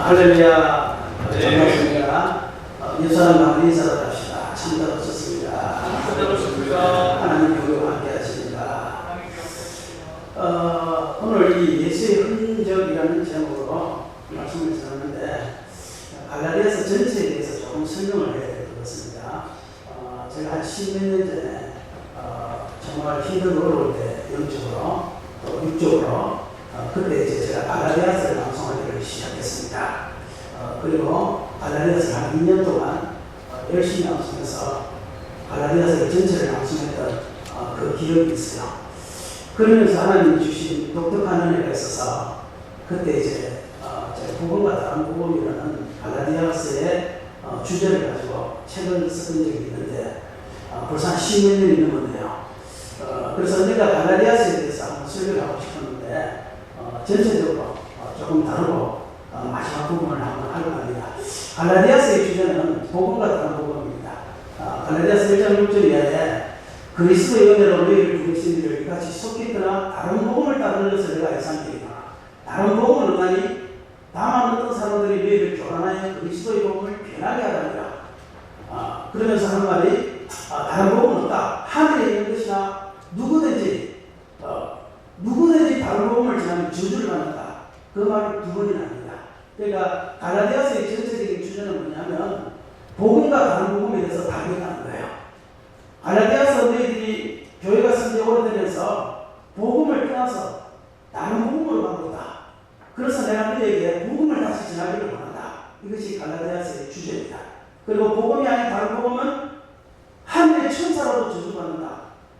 할렐루야. 반갑습니다. 예수님 많은 인사를 합시다. 참다로 좋습니다. 하나님 교회와 함께 하십니다. 오늘 이 예수의 흔적이라는 제목으로 말씀을 전하는데 갈라디아서 전체에 대해서 조금 설명을 해야 될 것 같습니다. 제가 한 10몇 년 전에 정말 힘들고 어려울 때 영적으로 또 육적으로 그때 이제 제가 갈라디아서를 방송하기를 시작했습니다. 그리고 갈라디아서를 한 2년 동안 열심히 방송해서 갈라디아서 전체를 방송했던 그 기억이 있어요. 그러면서 하나님 주신 독특한 은혜가 있어서 그때 이제 제가 복음과 다른 복음이라는 갈라디아서의 주제를 가지고 책을 썼던 적이 있는데 벌써 한 10몇 년이 넘었네요. 그래서 내가 갈라디아서에 대해서 한번 설교를 하고 싶었는데 전체적으로 조금 다르고 마지막 부분을 한번 하려고 합니다. 갈라디아서의 주제는 복음과 다른 복음입니다. 갈라디아서 1장 6절 이하에 그리스도의 은혜로 너희를 부르신 이를 이같이 속했거나 다른 복음을 따르는 것을 내가 이상하리라. 다른 복음은 없나니 다만 어떤 사람들이 너희를 교란하여 그리스도의 복음을 변하게 하라니라. 그러면서 한 말이 다른 복음은 없다. 하늘에 있는 것이나 누구든지 다른 복음을 전하면 저주를 받는다. 그 말을 두 번이나 합니다. 그러니까 갈라디아서의 전체적인 주제는 뭐냐면 복음과 다른 복음에 대해서 다르다는 거예요. 갈라디아서 너희들이 교회가 생겨 오래되면서 복음을 떠나서 다른 복음으로 가고 있다. 그래서 내가 너희에게 복음을 다시 전하기를 원한다. 이것이 갈라디아서의 주제입니다. 그리고 복음이 아닌 다른 복음은 하늘의 천사로도 저주받는다.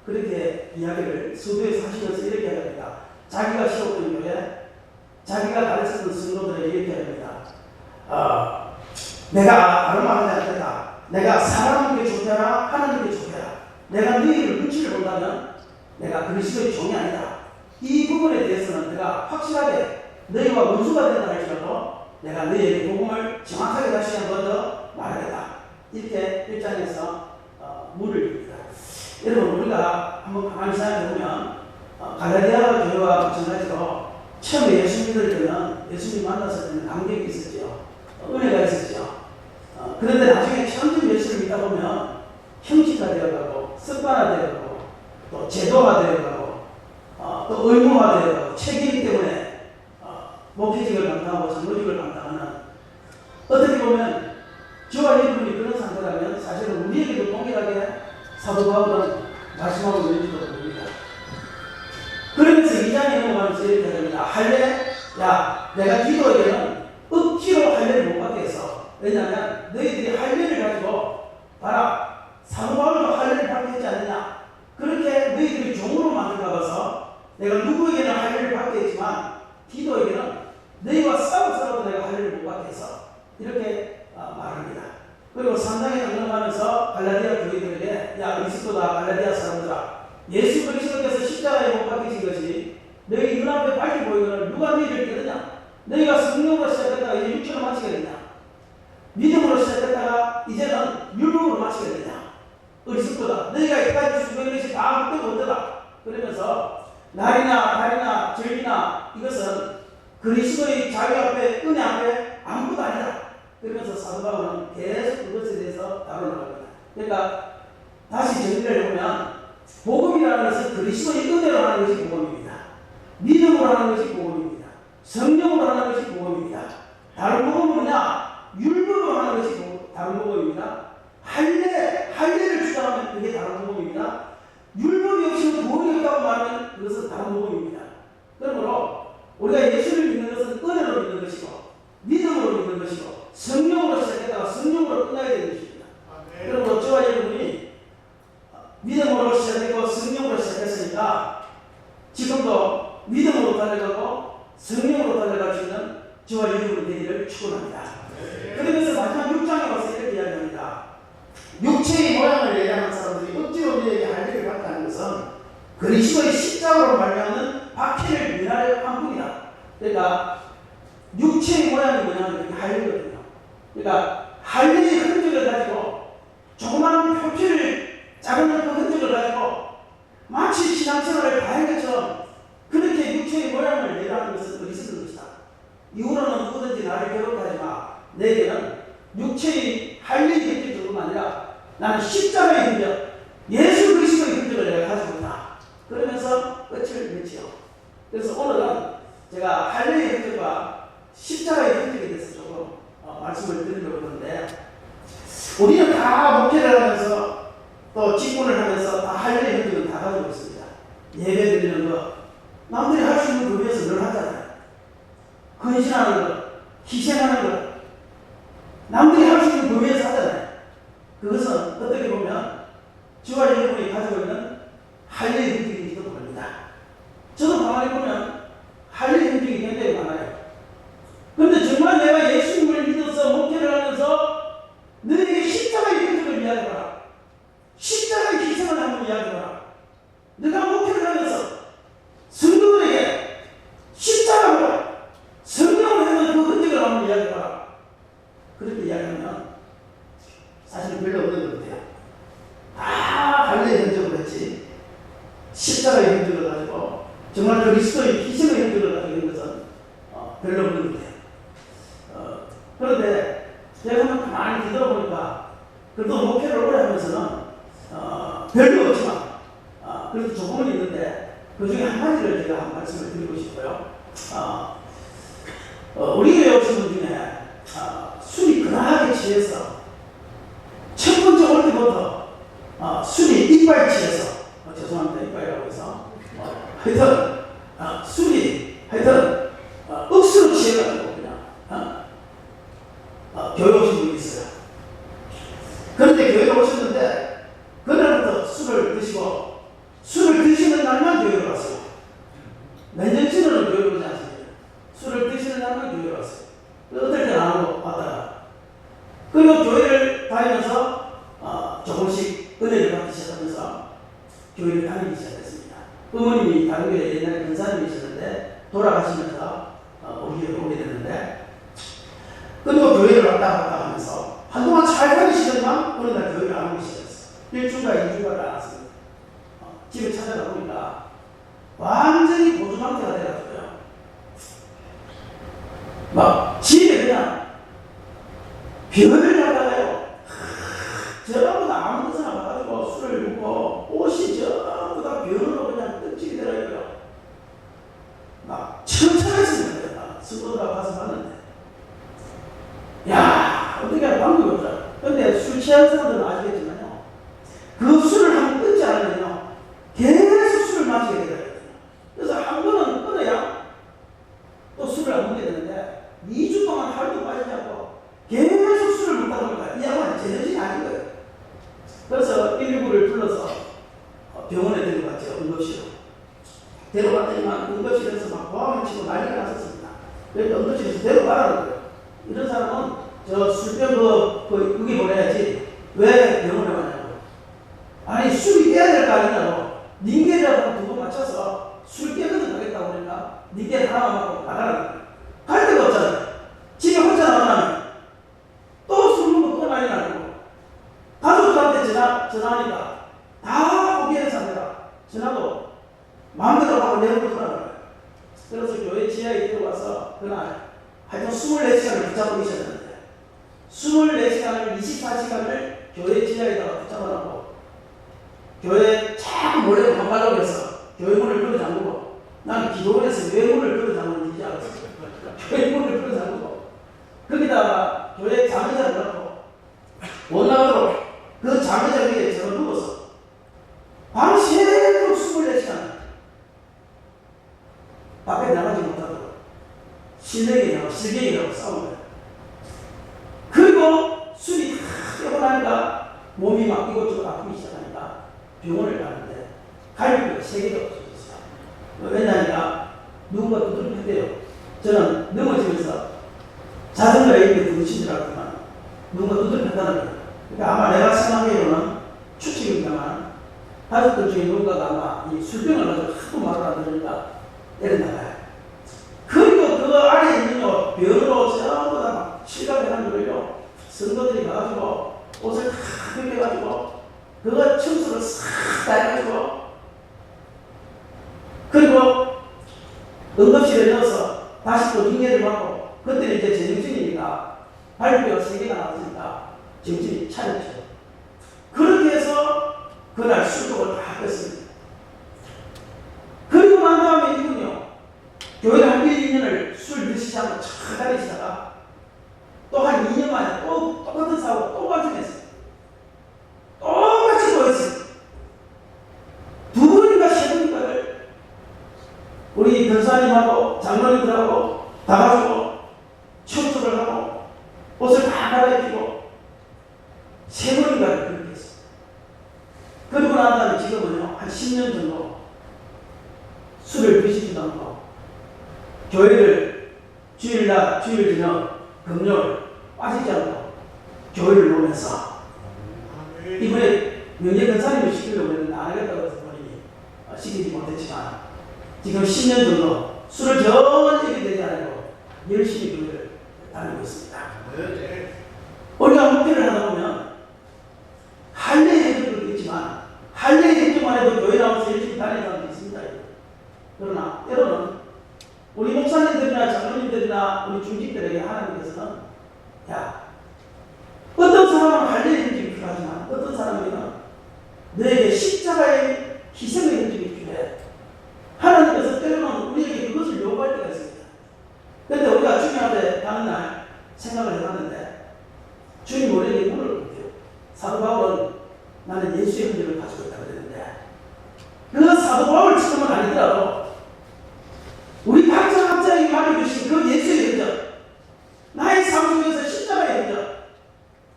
그렇게 이야기를 서두에서 하시면서 이렇게 합니다. 자기가 세웠던 교회, 자기가 가르쳤던 성도들에게 이렇게 합니다. 내가 다른 말을 해야 된다. 내가 사람에게 좋게라 하나님께 좋게라. 내가 너희를 눈치를 본다면 내가 그리스도의 종이 아니다. 이 부분에 대해서는 내가 확실하게 너희와 원수가 된다 할지라도 내가 너희에게 복음을 정확하게 다시 한 번 더 말하겠다. 이렇게 1장에서 물을 줍니다. 여러분 우리가 한번 가만히 생각해보면 갈라디아 교회와 마찬가지로 처음에 예수 믿을 때는 예수님 만났을 때는 감격이 있었죠. 은혜가 있었죠. 그런데 나중에 점점 예수를 믿다 보면 형식화 되어가고 습관화 되어가고 또 제도화 되어가고 또 의무화 되어가고 책임 때문에 목회직을 감당하고 장로직을 감당하는 어떻게 보면 저와 여러분이 그런 상태라면 사실은 우리에게도 동일하게 사도 바울은 말씀하고 있는지도 모릅니다. 그러면서 2장에 넘어가면서 이렇게 됩니다. 할례? 야, 내가 기도에게는 억지로 할례를 못 받게 했어. 왜냐하면 너희들이 할례를 가지고 봐라, 사도 바울도 할례를 받게 했지 않느냐. 그렇게 너희들이 종으로 만들까 봐서 내가 누구에게는 할례를 받게 했지만 기도에게는 너희와 싸워서라도 내가 할례를 못 받게 했어. 이렇게 말합니다. 그리고 3장에 넘어가면서 갈라디아 교회들에게 야 그리스도다 갈라디아 사람들아, 예수 그리스도께서 십자가에 못 박히신 것이 너희 눈앞에 밝게 보이거늘 누가 너희를 깨느냐. 너희가 성령으로 시작했다가 이제 육체로 마치게 되냐. 믿음으로 시작했다가 이제는 율법으로 마치게 되냐. 어리석도다. 너희가 이까지 수고한 것이 다 그때가 언제다. 그러면서 날이나 달이나 절기나 이것은 그리스도의 자유 앞에 은혜 앞에 아무것도 아니다. 그러면서 사도 바울은 계속 그것에 대해서 다루는 겁니다. 그러니까 다시 정리를 해보면 복음이라는 것은 그리스도의 은혜로 하는 것이 복음입니다. 믿음으로 하는 것이 복음입니다. 성령으로 하는 것이 복음입니다. 다른 복음은 뭐냐? 율법으로 하는 것이 다른 복음입니다. 할례를 주장하면 그게 다른 복음입니다. 율법이 없이는 구원이 없다고 말하면 그것은 다른 복음입니다. 그러므로 우리가 예수를 믿는 것은 은혜로 믿는 것이고 믿음으로 믿는 것이고 성령으로 시작했다가 성령으로 끝나야 되는 것입니다. 그러므로 저와 여러분이 믿음으로 시작했고 성령으로 시작했으니까 지금도 믿음으로 달려가고 성령으로 달려갈 수 있는 저와 여러분 되기를 축원합니다. 그러면서 마지막 6장에 와서 이렇게 이야기합니다. 육체의 모양을 예리하는 사람들이 억지로 우리에게 할례를 받다는 것은 그리스도의 십자가로 말미암는 박해를 면하려 한 뿐이다. 그러니까 육체의 모양이 뭐냐면 할례거든요. 그러니까 할례의 흔적을 가지고 조그마한 표피를 작은 그 흔적을 가지고 마치 신앙생활을 다한 것처럼 그렇게 육체의 모양을 내라는 것은 어리석은 것이다. 이후로는 누구든지 나를 괴롭게 하지 내게는 육체의 할례의 형제뿐만 아니라 나는 십자가의 형제, 예수 그리스도의 형제를 내가 가지고 있다. 그러면서 끝을 맺지요. 그래서 오늘은 제가 할례의 형제와 십자가의 형제에 대해서 조금 말씀을 드리려고 하는데, 우리는 다 목회를 하면서 또 직분을 하면서 다 할례의 형제를 다 가지고 있습니다. 예배 드리는 것, 남들이 할 수 있는 부분에서 늘 하잖아요. 헌신하는 것, 희생하는 것, 남들이 할 수 있는 부분에서 하잖아요. 그것은 어떻게 보면 저와 여러분이 가지고 있는 할례의 형제이기도 합니다. 저도 가만히 보면 할례의 형제이 굉장히 많아요. 그런데 정말 내가 예수님을 믿어서 목회를 하면서 너에게 십자가의 형제를 이야기해봐라. 십자가의 희생을 한번 이야기해봐라. 내가 목회를 하면서 성도들에게 십자가로 성령을 하는 그 흔적을 한번 이야기해봐라. 그렇게 이야기하면 사실은 별로 없는 것 같아요. 다 할례의 흔적을 했지, 십자가의 흔적을 가지고 정말 그리스도의 희생의 흔적을 가지고 있는 것은 별로 없는 것 같아요. 그런데 제가 한번 가만히 뒤돌아보니까 그래도 목회를 오래 하면서는 별로 없지만 그래도 조금은 있는데 그 중에 한 가지를 제가 한 말씀을 드리고 싶어요. 우리 교회 오신 분 중에 술이 그나하게 취해서 첫 번째 올 때부터 술이 이빨 취해서 죄송합니다, 이빨이라고 해서 하여튼 술이 하여튼 억수로 취해가지고 그냥 교회 오신 분이 있어요. 그런데 교회에 오셨는데 그날부터 술을 드시고, 술을 드시는 날만 교회로 왔어요. 몇 년치는 교회로 오지 않습니다. 술을 드시는 날만 교회로 왔어요. 어떨 때는 안 오고 왔다가, 그리고 교회를 다니면서 조금씩 은혜를 받기 시작하면서 교회를 다니기 시작했습니다. 어머님이 다른 교회 옛날에 권사님이셨는데 돌아가시면서 우리 교회에 오게 됐는데, 그리고 교회를 왔다 갔다 하면서 한동안 잘 다니시더니만 어느 날 교회를 안 오기 시작했어요. 1주가 2주가를 안 왔습니다. 집에 찾아가 보니까 완전히 보조 상태가 돼가지고요. 막 집에 그냥 별을 갖다가요. 전부 다 아무 데서나 가가지고 술을 먹고 옷이 전부 다 변으로 그냥 뜯지게 되더라고요. 막 천천했습니다. 스스로가 가서 봤는데, 야, 어떻게 하면 방법이 없죠. 근데 술 취한 사람들은 아시겠지만요, 그 술을 한번 끊지 않으면요 계속 술을 마시게 되거든요. 그래서 한 번은 끊어야 또 술을 안 먹게 되는데 2주 동안 하루도 빠지지 않고 계속 술을 먹다 보니까 이 양반은 제정신이 아닌 거예요. 그래서 119를 불러서 병원에 데려갔죠. 응급실로 데려갔더니만 응급실에서 막 보함을 치고 난리가 났었습니다. 그러니까 응급실에서 데려가라는 거예요. 이런 사람은 저 술병 그게 보내야지 왜 병원에 왔냐고. 아니 술이 깨야 될 거 아니냐고. 닌겔이라도 두고 맞춰서 술 깨거든 가겠다고 그러니까 닌겔 하나만 맞고 나가라는 거예요. 갈 데가 없잖아요. 집에 혼자 나가면 또 술 먹고 또 난리 나고, 가족들한테 전화하니까 다 포기하는 상태라 전화도 마음대로 하고 내용도 돌아가요. 그래서 교회 지하에 들어가서 그날 하여튼 24시간을 붙잡고 계셨는데 24시간을 24시간을 교회 지하에다가 붙잡아놓고 교회 자꾸 몰래 반발하고 해서 교회 문을 끌어 잠그고, 나는 기도원에서 왜 문을 끌어 잠그는지 알았어요. 교회 문을 끌어 잠그고 거기다가 교회 장의자를 넣고 원나무로 그 장의자 위에 제가 누워서 밤새도록 24시간 밖에 나가지 못하도록 실내기라고 실갱이라고 싸운 거예요. 그리고 술이 다 깨고 나니까 몸이 막 이것저것 아프기 시작하니까 병원을 가는데 갈비뼈가 3개가 없어졌어요. 왜냐하니까 누군가 두드렸대요. 저는 넘어지면서 자전거에 있는 부딪힌 줄 알았지만 누군가 두드렸다는 거예요. 그러니까 아마 내가 생각하기로는 추측입니다만 가족들 중에 누군가가 아마 이 술병을 가지고 하도 말을 안 들으니까 내려나가요. 그리고 그 안에 있는 변으로 전부 다 막 실감해간 거를요, 성도들이 가가지고 옷을 다 벗겨가지고 그거 청소를 싹 해가지고, 그리고 응급실에 넣어서 다시 또 링겔을 받고, 그때는 이제 제정신이니까 발표가 3개가 나왔으니까 정신이 차렸죠. 그렇게 해서 그날 술독을 다 뺐습니다. 그리고 난 다음에 이분요, 교회를 한 1, 2년을 술 드시지 않고 잘 다니시다가 또 한 2년 만에 또 똑같은 사고 또 발생했어요. 똑같이 또 했어요. 두 번인가 세 번인가를 우리 변사님하고 장로님들하고 다 가지고 청소를 하고 옷을 다 갈아입히고 세 번인가를 그렇게 했어요. 그리고 난 다음에 지금은요, 한 10년 정도 술을 드시지도 않고 교회를 주일날, 주일 저녁, 금요일 빠지지 않고 교회를 보면서 이번에 명예 변사님을 시키려고 했는데 안 하겠다고 해서 본인이 시키지 못했지만 지금 10년 정도 술을 전혀 되지 않고 열심히 교회를 다니고 있습니다. 우리가 목회를 하다 보면 할례 행정도 있지만 할례 행정만 해도 교회 나와서 열심히 다니는 사람도 있습니다. 그러나 때로는 우리 목사님들이나 장로님들이나 우리 중직들에게 하나님께서는 야, 어떤 사람은 할례 행정이 필요하지만 어떤 사람에게는 너에게 십자가의 희생의 행정이 필요해. 하나님께서 때로는 우리에게 그것을 요구할 때가 있습니다. 그런데 우리가 주님 앞에 가는 날 생각을 해봤는데 주님 우리에게 물어볼게요. 사도 바울은 나는 예수의 흔적을 가지고 있다고 그랬는데 그 사도 바울처럼은 아니더라도 우리 각자에게 맡겨주신 그 예수의 흔적, 나의 삶 속에서 십자가의 흔적,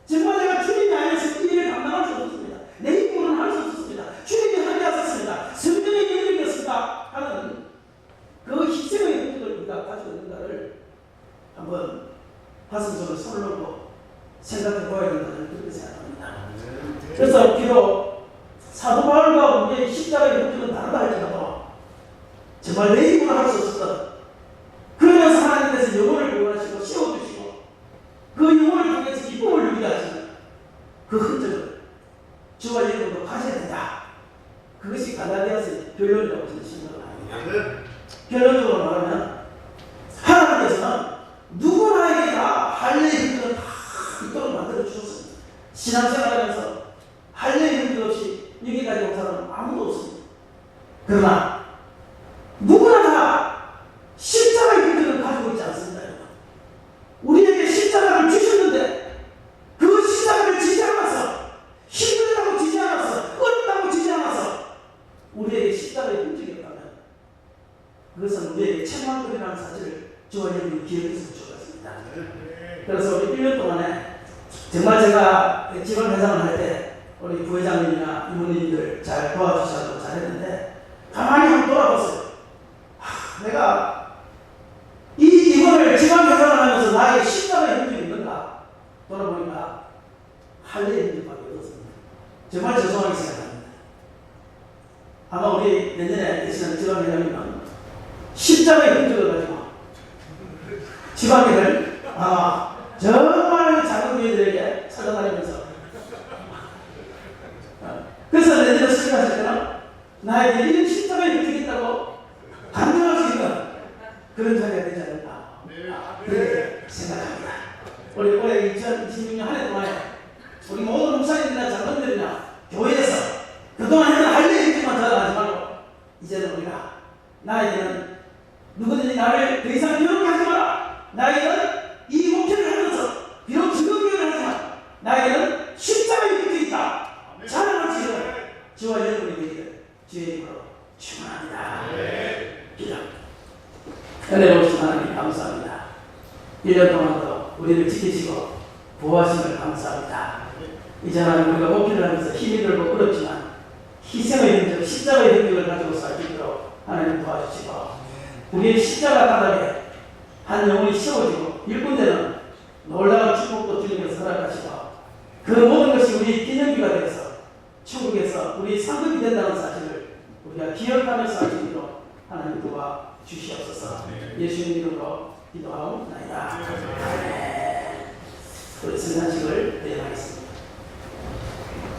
정말 내가 주님이 아니어서 이 일을 감당할 수 없었습니다. 내 힘으로는 할 수 없었습니다. 주님이 함께하셨습니다. 성령의 능력이었습니다 하는 그 희생의 흔적을 우리가 가지고 있는가를 한번 가슴속에 손을 놓고 생각해 보아야 된다는 그렇게 생각합니다. 그래서 비록 사도 바울과 우리의 십자가의 흔적은 다르다 할지라도 정말 내 힘으로 할 수 없었던 그러면서 하나님께서 영혼을 구원하시고 세워주시고 그 영혼을 통해서 기쁨을 누리게 하시는 그 흔적을 저와 여러분도 가져야 된다. 그것이 갈라디아서의 결론이라고 저는 생각을 합니다. 결론적으로 말하면 하나님께서는 누구나에게 다 할례의 흔적을 다 있도록 만들어 주셨습니다. 신앙생활하면서 할례의 흔적 없이 여기까지 온 사람은 아무도 없습니다. 그러나 누구나 다 십자가의 흔적을 가지고 있지 않습니다. 우리에게 십자가를 주셨는데 그 십자가를 지지 않아서 힘들다고 지지 않아서 어렵다고 지지 않아서 우리에게 십자가의 흔적이 없다면 그것은 우리에게 책망들이라는 사실을 저와 여러분이 기억했으면 좋겠습니다. 그래서 우리 1년 동안에 정말 제가 지방 회장을 할 때 우리 부회장님이나 이모님들 잘 도와주셔서 잘했는데 가만히 한번 돌아봤어요. 내가 이번을 지방회장을 하면서 나의 십자가의 흔적이 있는가 돌아보니까 할례의 흔적밖에 없었습니다. 정말 죄송하게 생각합니다. 아마 우리 내년에 계시는 지방회장님은 십자가의 흔적을 가지고 지방회를 정말 작은 교회들에게 찾아다니면서 그래서 내년에 수행하실 때는 나에게 이런 십자가의 흔적이 있다고 간증할 수 있는 그런 자리가 되지 않을까 그렇게 생각합니다. 우리 올해 2026년 한 해 동안에 우리 모든 목사님들이나 장로들이나 교회에서 그동안 했던 할례의 흔적만 자랑하지 말고 이제는 우리가 나에게는 누구든지 나를 더 이상 기억하게 하지 마라. 나에게는 이 목표를 하면서 비록 증거교회를 하지만 나에게는 십자가의 흔적이 있다. 자랑할 수 있는 저와 여러분이 되기를 주의 이름으로 축원합니다. 기도. 은혜로우신 하나님 감사합니다. 1년 동안도 우리를 지키시고 보호하심을 감사합니다. 이제 하나님 우리가 목표를 하면서 힘이 들고 어렵지만 희생의 흔적, 십자가의 흔적을 가지고 살 수 있도록 하나님 도와주시고 우리의 십자가 바닥에 한 영혼이 세워지고 일꾼되는 놀라운 축복도 주님께서 허락하시고 그 모든 것이 우리 기념비가 되어서 천국에서 우리 상급이 된다는 사실을 우리가 기억하면서 살 수 있도록 하나님 도와 주시옵소서. 예수님 이름으로 기도하옵나이다. 아멘. 우리 성탄식을 대행하겠습니다.